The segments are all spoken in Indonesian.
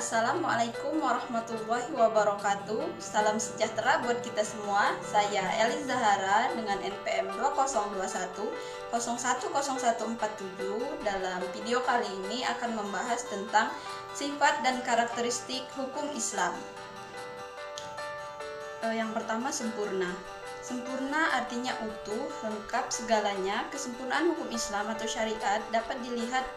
Assalamualaikum warahmatullahi wabarakatuh. Salam sejahtera buat kita semua. Saya Eli Zahara dengan NPM 2021010147. Dalam video kali ini akan membahas tentang sifat dan karakteristik hukum Islam. Yang pertama, sempurna. Sempurna artinya utuh, lengkap segalanya. Kesempurnaan hukum Islam atau syariat dapat dilihat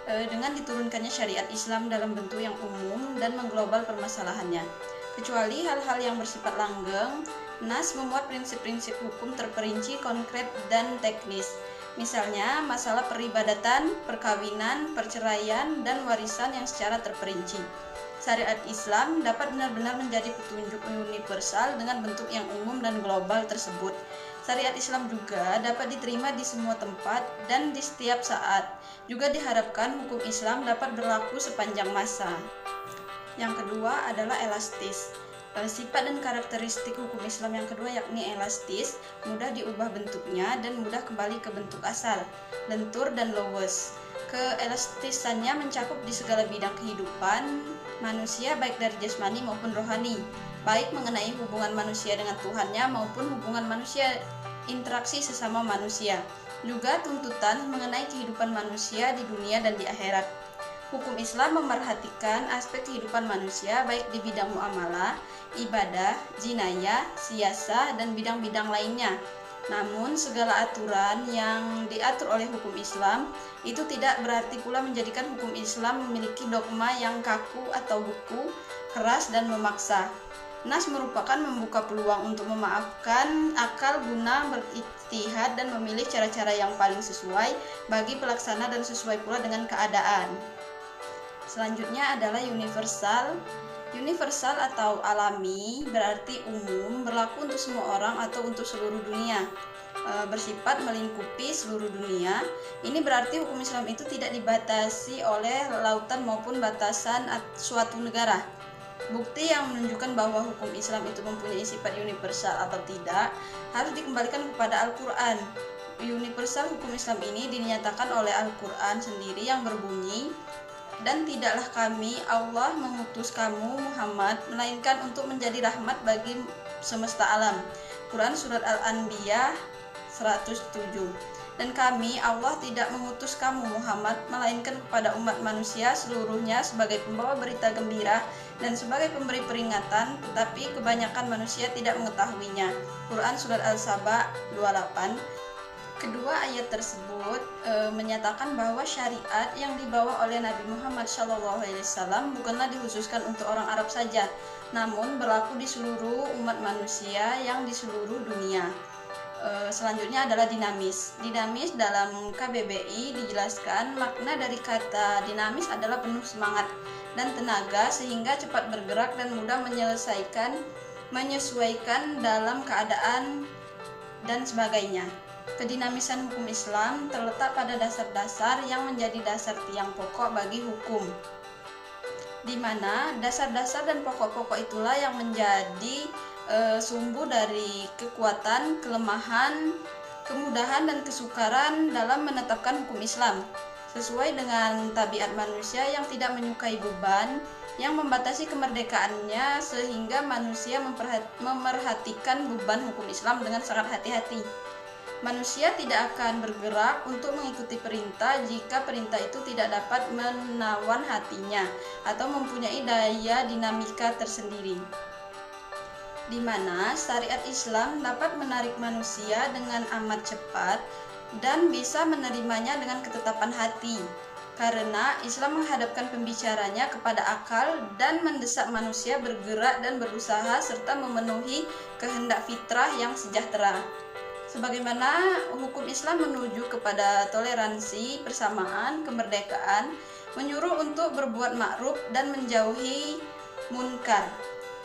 dengan diturunkannya syariat Islam dalam bentuk yang umum dan mengglobal permasalahannya. Kecuali hal-hal yang bersifat langgeng, Nas memuat prinsip-prinsip hukum terperinci, konkret, dan teknis. Misalnya, masalah peribadatan, perkawinan, perceraian, dan warisan yang secara terperinci. Syariat Islam dapat benar-benar menjadi petunjuk universal dengan bentuk yang umum dan global tersebut. Syariat Islam juga dapat diterima di semua tempat dan di setiap saat. Juga diharapkan hukum Islam dapat berlaku sepanjang masa. Yang kedua adalah elastis. Sifat dan karakteristik hukum Islam yang kedua yakni elastis, mudah diubah bentuknya dan mudah kembali ke bentuk asal, lentur dan luwes. Keelastisannya mencakup di segala bidang kehidupan manusia, baik dari jasmani maupun rohani, baik mengenai hubungan manusia dengan Tuhannya maupun hubungan manusia interaksi sesama manusia, juga tuntutan mengenai kehidupan manusia di dunia dan di akhirat. Hukum Islam memerhatikan aspek kehidupan manusia baik di bidang muamalah, ibadah, jinayah, siasah, dan bidang-bidang lainnya. Namun segala aturan yang diatur oleh hukum Islam itu tidak berarti pula menjadikan hukum Islam memiliki dogma yang kaku atau beku, keras, dan memaksa. Nas merupakan membuka peluang untuk memaafkan akal guna berijtihad dan memilih cara-cara yang paling sesuai bagi pelaksana dan sesuai pula dengan keadaan. Selanjutnya adalah universal. Universal atau alami berarti umum, berlaku untuk semua orang atau untuk seluruh dunia, bersifat melingkupi seluruh dunia. Ini berarti hukum Islam itu tidak dibatasi oleh lautan maupun batasan suatu negara. Bukti yang menunjukkan bahwa hukum Islam itu mempunyai sifat universal atau tidak harus dikembalikan kepada Al-Quran. Universal hukum Islam ini dinyatakan oleh Al-Quran sendiri yang berbunyi, "Dan tidaklah kami, Allah, mengutus kamu, Muhammad, melainkan untuk menjadi rahmat bagi semesta alam." Quran Surat Al-Anbiya 107. "Dan kami, Allah, tidak mengutus kamu, Muhammad, melainkan kepada umat manusia seluruhnya sebagai pembawa berita gembira dan sebagai pemberi peringatan, tetapi kebanyakan manusia tidak mengetahuinya." Quran Surat Al-Saba 28. Kedua ayat tersebut menyatakan bahwa syariat yang dibawa oleh Nabi Muhammad SAW bukanlah dikhususkan untuk orang Arab saja, namun berlaku di seluruh umat manusia yang di seluruh dunia. Selanjutnya adalah dinamis. Dinamis dalam KBBI dijelaskan makna dari kata dinamis adalah penuh semangat dan tenaga sehingga cepat bergerak dan mudah menyesuaikan dalam keadaan dan sebagainya. Kedinamisan hukum Islam terletak pada dasar-dasar yang menjadi dasar tiang pokok bagi hukum, di mana dasar-dasar dan pokok-pokok itulah yang menjadi sumber dari kekuatan, kelemahan, kemudahan, dan kesukaran dalam menetapkan hukum Islam sesuai dengan tabiat manusia yang tidak menyukai beban yang membatasi kemerdekaannya, sehingga manusia memerhatikan beban hukum Islam dengan sangat hati-hati. Manusia tidak akan bergerak untuk mengikuti perintah jika perintah itu tidak dapat menawan hatinya atau mempunyai daya dinamika tersendiri, di mana syariat Islam dapat menarik manusia dengan amat cepat dan bisa menerimanya dengan ketetapan hati, karena Islam menghadapkan pembicaranya kepada akal dan mendesak manusia bergerak dan berusaha serta memenuhi kehendak fitrah yang sejahtera. Sebagaimana hukum Islam menuju kepada toleransi, persamaan, kemerdekaan, menyuruh untuk berbuat ma'ruf dan menjauhi munkar.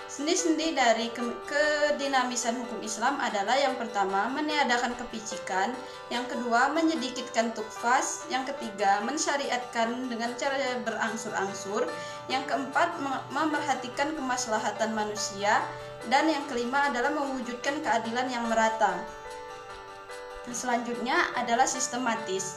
Sendi-sendi dari kedinamisan hukum Islam adalah yang pertama, meniadakan kepicikan, yang kedua, menyedikitkan tukfas, yang ketiga, mensyariatkan dengan cara berangsur-angsur, yang keempat, memerhatikan kemaslahatan manusia, dan yang kelima adalah mewujudkan keadilan yang merata. Selanjutnya adalah sistematis.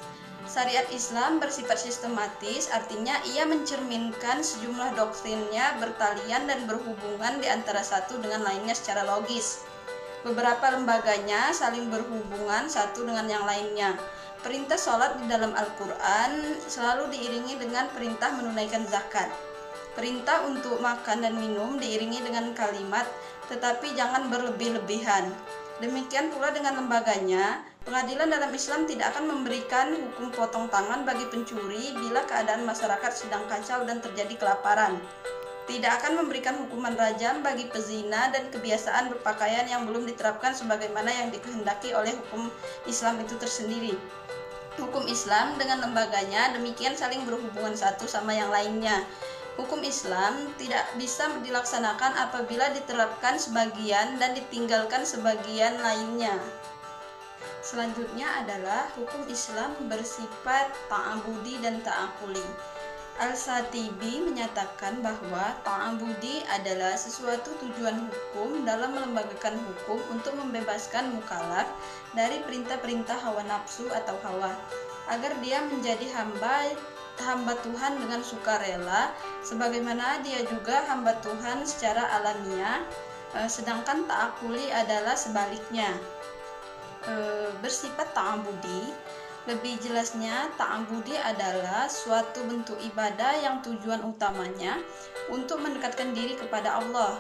Syariat Islam bersifat sistematis, artinya ia mencerminkan sejumlah doktrinnya bertalian dan berhubungan di antara satu dengan lainnya secara logis. Beberapa lembaganya saling berhubungan satu dengan yang lainnya. Perintah sholat di dalam Al-Quran selalu diiringi dengan perintah menunaikan zakat. Perintah untuk makan dan minum diiringi dengan kalimat, tetapi jangan berlebih-lebihan. Demikian pula dengan lembaganya, pengadilan dalam Islam tidak akan memberikan hukum potong tangan bagi pencuri bila keadaan masyarakat sedang kacau dan terjadi kelaparan. Tidak akan memberikan hukuman rajam bagi pezina dan kebiasaan berpakaian yang belum diterapkan sebagaimana yang dikehendaki oleh hukum Islam itu tersendiri. Hukum Islam dengan lembaganya demikian saling berhubungan satu sama yang lainnya. Hukum Islam tidak bisa dilaksanakan apabila diterapkan sebagian dan ditinggalkan sebagian lainnya. Selanjutnya adalah hukum Islam bersifat ta'abudi dan ta'akuli. Al-Shatibi menyatakan bahwa ta'abudi adalah sesuatu tujuan hukum dalam melembagakan hukum untuk membebaskan mukallaf dari perintah-perintah hawa nafsu atau hawa, agar dia menjadi hamba Tuhan dengan sukarela, sebagaimana dia juga hamba Tuhan secara alamiah, sedangkan ta'akuli adalah sebaliknya. Bersifat ta'abudi, lebih jelasnya ta'abudi adalah suatu bentuk ibadah yang tujuan utamanya untuk mendekatkan diri kepada Allah,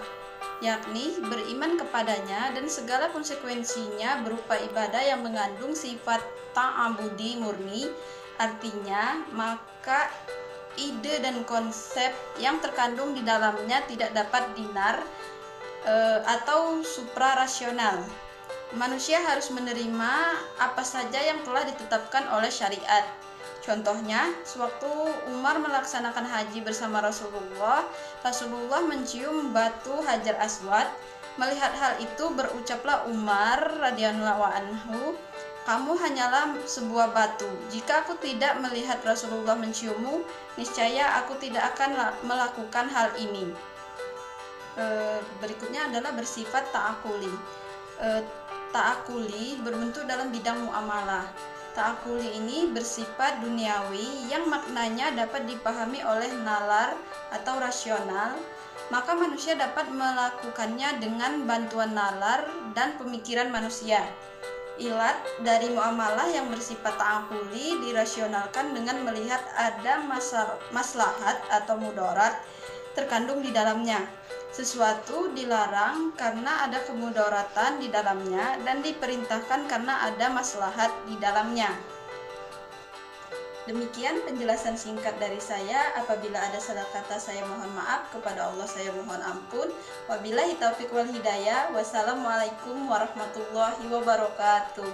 yakni beriman kepadanya dan segala konsekuensinya berupa ibadah yang mengandung sifat ta'abudi murni. Artinya, maka ide dan konsep yang terkandung di dalamnya tidak dapat atau suprarasional. Manusia harus menerima apa saja yang telah ditetapkan oleh syariat. Contohnya, sewaktu Umar melaksanakan haji bersama Rasulullah mencium batu Hajar Aswad. Melihat hal itu, berucaplah Umar radhiyallahu anhu, "Kamu hanyalah sebuah batu. Jika aku tidak melihat Rasulullah menciummu, niscaya aku tidak akan melakukan hal ini." Berikutnya adalah bersifat ta'akuli. Ta'akuli berbentuk dalam bidang muamalah. Ta'akuli ini bersifat duniawi yang maknanya dapat dipahami oleh nalar atau rasional, maka manusia dapat melakukannya dengan bantuan nalar dan pemikiran manusia. Ilat dari muamalah yang bersifat ta'akuli dirasionalkan dengan melihat ada maslahat atau mudarat terkandung di dalamnya. Sesuatu dilarang karena ada kemudaratan di dalamnya dan diperintahkan karena ada maslahat di dalamnya. Demikian penjelasan singkat dari saya. Apabila ada salah kata, saya mohon maaf. Kepada Allah saya mohon ampun. Wabillahi taufiq wal hidayah. Wassalamualaikum warahmatullahi wabarakatuh.